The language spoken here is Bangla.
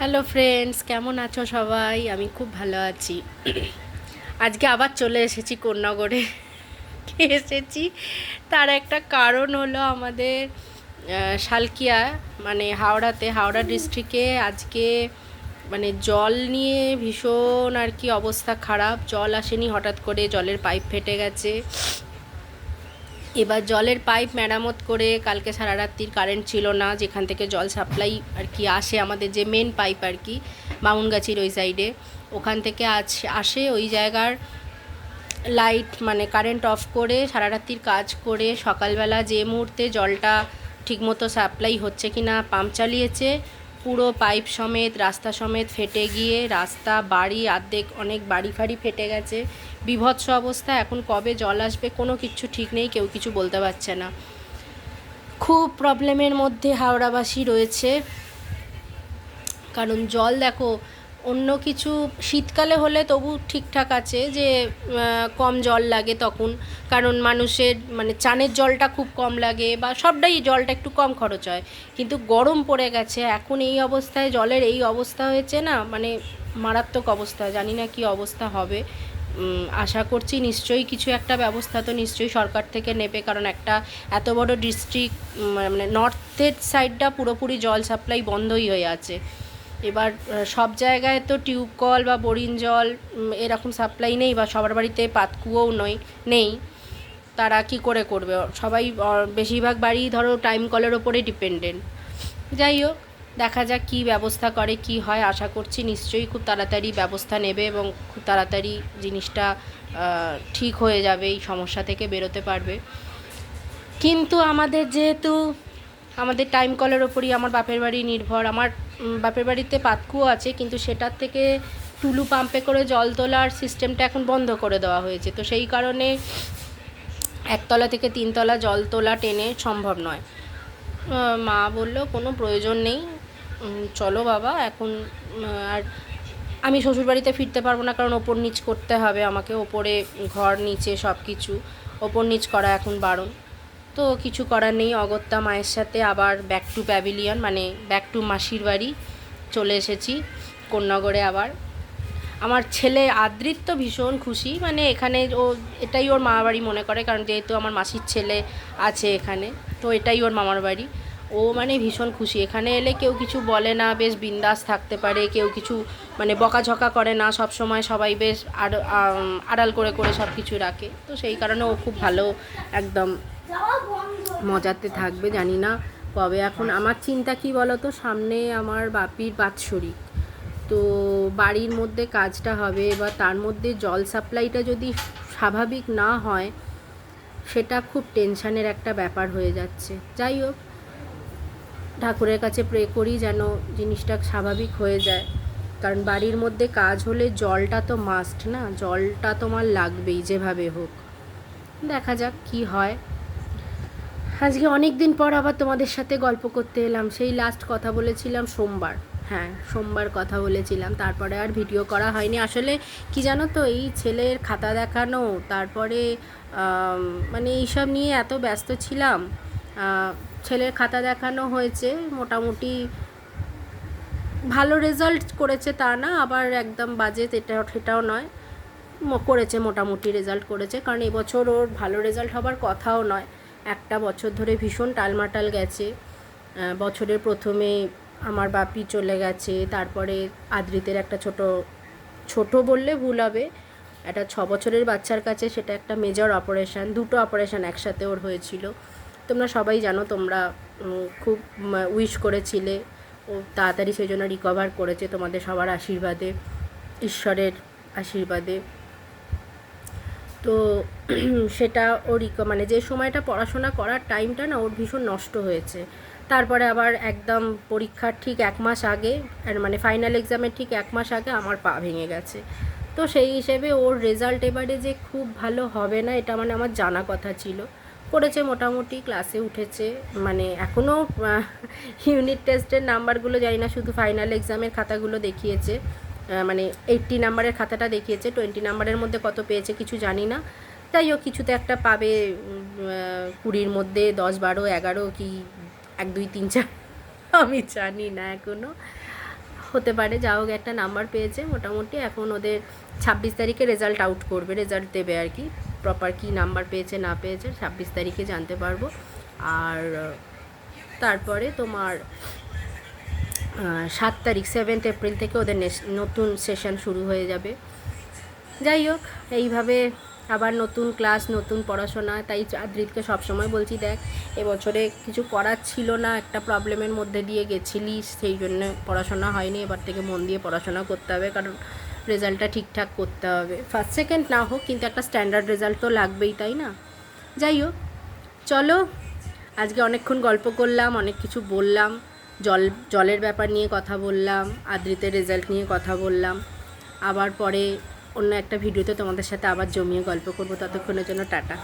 হ্যালো ফ্রেন্ডস, কেমন আছো সবাই? আমি খুব ভালো আছি। আজকে আবার চলে এসেছি কোন্নগরে। এসেছি তার একটা কারণ হলো আমাদের শালকিয়া, মানে হাওড়া ডিস্ট্রিক্টে আজকে মানে জল নিয়ে ভীষণ আর কি অবস্থা খারাপ। জল আসেনি, হঠাৎ করে জলের পাইপ ফেটে গেছে। এবার জলের পাইপ মেরামত করে কালকে সারা রাত্রির কারেন্ট ছিল না, যেখান থেকে জল সাপ্লাই আর কি আসে, আমাদের যে মেন পাইপ আর কি বামুনগাছির ওই সাইডে, ওখান থেকে আসে ওই জায়গার লাইট মানে কারেন্ট অফ করে সারা রাত্রির কাজ করে সকালবেলা যে মুহূর্তে জলটা ঠিকমতো সাপ্লাই হচ্ছে কি না পাম্প চালিয়েছে, পুরো পাইপ সমেত রাস্তা সমেত ফেটে গিয়ে রাস্তা বাড়ি অর্ধেক, অনেক বাড়ি ফাড়ি ফেটে গেছে। বীভৎস অবস্থা। এখন কবে জল আসবে কোনো কিচ্ছু ঠিক নেই, কেউ কিছু বলতে পারছে না। খুব প্রবলেমের মধ্যে হাওড়াবাসী রয়েছে। কারণ জল দেখো, অন্য কিছু শীতকালে হলে তবু ঠিকঠাক আছে যে কম জল লাগে তখন, কারণ মানুষের মানে চানের জলটা খুব কম লাগে বা সবটাই জলটা একটু কম খরচ হয়। কিন্তু গরম পড়ে গেছে এখন, এই অবস্থায় জলের এই অবস্থা হয়েছে না, মানে মারাত্মক অবস্থা। জানি না কি অবস্থা হবে। আশা করছি নিশ্চয়ই কিছু একটা ব্যবস্থা তো নিশ্চয়ই সরকার থেকে নেবে, কারণ একটা এত বড় ডিস্ট্রিক্ট, মানে নর্থের সাইডটা পুরোপুরি জল সাপ্লাই বন্ধই হয়ে আছে। এবার সব জায়গায় তো টিউব কল বা বোরিং জল এরকম সাপ্লাই নেই, বা সবার বাড়িতে পাতকুয়োও নেই। তারা কি করে করবে? সবাই বেশিরভাগ বাড়ি ধরো টাইম কলের ওপরে ডিপেন্ডেন্ট। যাই হোক, দেখা যাক কী ব্যবস্থা করে, কি হয়। আশা করছি নিশ্চয়ই খুব তাড়াতাড়ি ব্যবস্থা নেবে এবং খুব তাড়াতাড়ি জিনিসটা ঠিক হয়ে যাবে, এই সমস্যা থেকে বেরোতে পারবে। কিন্তু আমাদের যেহেতু আমাদের টাইম কলের ওপরই আমার বাপের বাড়ি নির্ভর। আমার বাপের বাড়িতে পাতকুয়ো আছে, কিন্তু সেটার থেকে টুলু পাম্পে করে জল তোলার সিস্টেমটা এখন বন্ধ করে দেওয়া হয়েছে। তো সেই কারণে একতলা থেকে তিনতলা জল তোলা টেনে সম্ভব নয়। মা বলল কোনো প্রয়োজন নেই, চলো বাবা এখন। আর আমি শ্বশুরবাড়িতে ফিরতে পারবো না, কারণ ওপর নিচ করতে হবে আমাকে, ওপরে ঘর নিচে সব কিছু ওপর নিচ করা এখন বারণ। তো কিছু করার নেই, অগত্যা মায়ের সাথে আবার ব্যাক টু প্যাভিলিয়ন, মানে ব্যাক টু মাসির বাড়ি চলে এসেছি কোন্নগরে আবার। আমার ছেলে আদ্রিত ভীষণ খুশি, মানে এখানে ও এটাই ওর মামার বাড়ি মনে করে, কারণ যেহেতু আমার মাসির ছেলে আছে এখানে, তো এটাই ওর মামার বাড়ি। ও মানে ভীষণ খুশি, এখানে এলে কেউ কিছু বলে না, বেশ বিন্দাস থাকতে পারে, কেউ কিছু মানে বকাঝকা করে না, সব সময় সবাই বেশ আড়াল করে করে সব কিছু রাখে। তো সেই কারণে ও খুব ভালো একদম মজাতে থাকবে। জানি না কবে। এখন আমার চিন্তা কী বলো তো, সামনে আমার বাপির বাৎসরিক, তো বাড়ির মধ্যে কাজটা হবে, এবার তার মধ্যে জল সাপ্লাইটা যদি স্বাভাবিক না হয়, সেটা খুব টেনশানের একটা ব্যাপার হয়ে যাচ্ছে। যাই হোক, ঠাকুরের কাছে প্রে করি যেন জিনিসটা স্বাভাবিক হয়ে যায়, কারণ বাড়ির মধ্যে কাজ হলে জলটা তো মাস্ট না, জলটা তোমার লাগবেই যেভাবে হোক। দেখা যাক কি হয়। আজকে অনেক দিন পর আবার তোমাদের সাথে গল্প করতে এলাম। সেই লাস্ট কথা বলেছিলাম সোমবার, হ্যাঁ সোমবার কথা বলেছিলাম, তারপরে আর ভিডিও করা হয়নি। আসলে কি জানো তো, এই ছেলের খাতা দেখানো, তারপরে মানে এইসব নিয়ে এত ব্যস্ত ছিলাম। ছেলের খাতা দেখানো হয়েছে, মোটামুটি ভালো রেজাল্ট করেছে তা না, আবার একদম বাজে সেটাও নয়, করেছে মোটামুটি রেজাল্ট করেছে। কারণ এবছর ওর ভালো রেজাল্ট হবার কথাও নয়, একটা বছর ধরে ভীষণ টালমাটাল গেছে। বছরের প্রথমে আমার বাপি চলে গেছে, তারপরে আদ্রিতের একটা ছোট বললে ভুল হবে, একটা 6 বছরের বাচ্চার কাছে সেটা একটা মেজর অপারেশান, দুটো অপারেশান একসাথে ওর হয়েছিল। তোমরা সবাই জানো, তোমরা খুব উইশ করেছিলে, ও তাড়াতাড়ি সেই জন্য রিকভার করেছে তোমাদের সবার আশীর্বাদে, ঈশ্বরের আশীর্বাদে। তো সেটা ওর মানে যে সময়টা পড়াশোনা করার টাইমটা না ওর ভীষণ নষ্ট হয়েছে। তারপরে আবার একদম পরীক্ষার ঠিক 1 মাস আগে, মানে ফাইনাল এক্সামের ঠিক 1 মাস আগে আমার পা ভেঙে গেছে। তো সেই হিসেবে ওর রেজাল্ট এবারে যে খুব ভালো হবে না এটা মানে আমার জানা কথা ছিল। করেছে মোটামুটি, ক্লাসে উঠেছে, মানে এখনও ইউনিট টেস্টের নাম্বারগুলো জানি না, শুধু ফাইনাল এক্সামের খাতাগুলো দেখিয়েছে, মানে 80 নাম্বারের খাতাটা দেখিয়েছে, 20 নাম্বারের মধ্যে কত পেয়েছে কিছু জানি না। যাই হোক, কিছুতে একটা পাবে, 20-র মধ্যে 10, 12, 11 কি 1, 2, 3, 4 আমি জানি না এখনও। হতে পারে, যা হোক একটা নাম্বার পেয়েছে মোটামুটি। এখন ওদের 26 তারিখে রেজাল্ট আউট করবে, রেজাল্ট দেবে আর কি। প্রপার কী নাম্বার পেয়েছে না পেয়েছে 26 তারিখে জানতে পারবো। আর তারপরে তোমার 7 তারিখ 7 এপ্রিল থেকে ওদের নতুন সেশন শুরু হয়ে যাবে। যাই হোক, এইভাবে আবার নতুন ক্লাস, নতুন পড়াশোনা। তাই আদ্রিতকে সবসময় বলছি, দেখ এবছরে কিছু করার ছিল না, একটা প্রবলেমের মধ্যে দিয়ে গেছিলিস, সেই জন্য পড়াশোনা হয়নি। এবার থেকে মন দিয়ে পড়াশোনা করতে হবে, কারণ রেজাল্টটা ঠিকঠাক করতে হবে। ফার্স্ট সেকেন্ড না হোক, কিন্তু একটা স্ট্যান্ডার্ড রেজাল্ট তো লাগবেই, তাই না? যাই হোক, চলো আজকে অনেকক্ষণ গল্প করলাম, অনেক কিছু বললাম, জলের ব্যাপার নিয়ে কথা বললাম, আদ্রিতের রেজাল্ট নিয়ে কথা বললাম। আবার পরে অন্য একটা ভিডিওতে তোমাদের সাথে আবার জমিয়ে গল্প করবো। ততক্ষণের জন্য টাটা।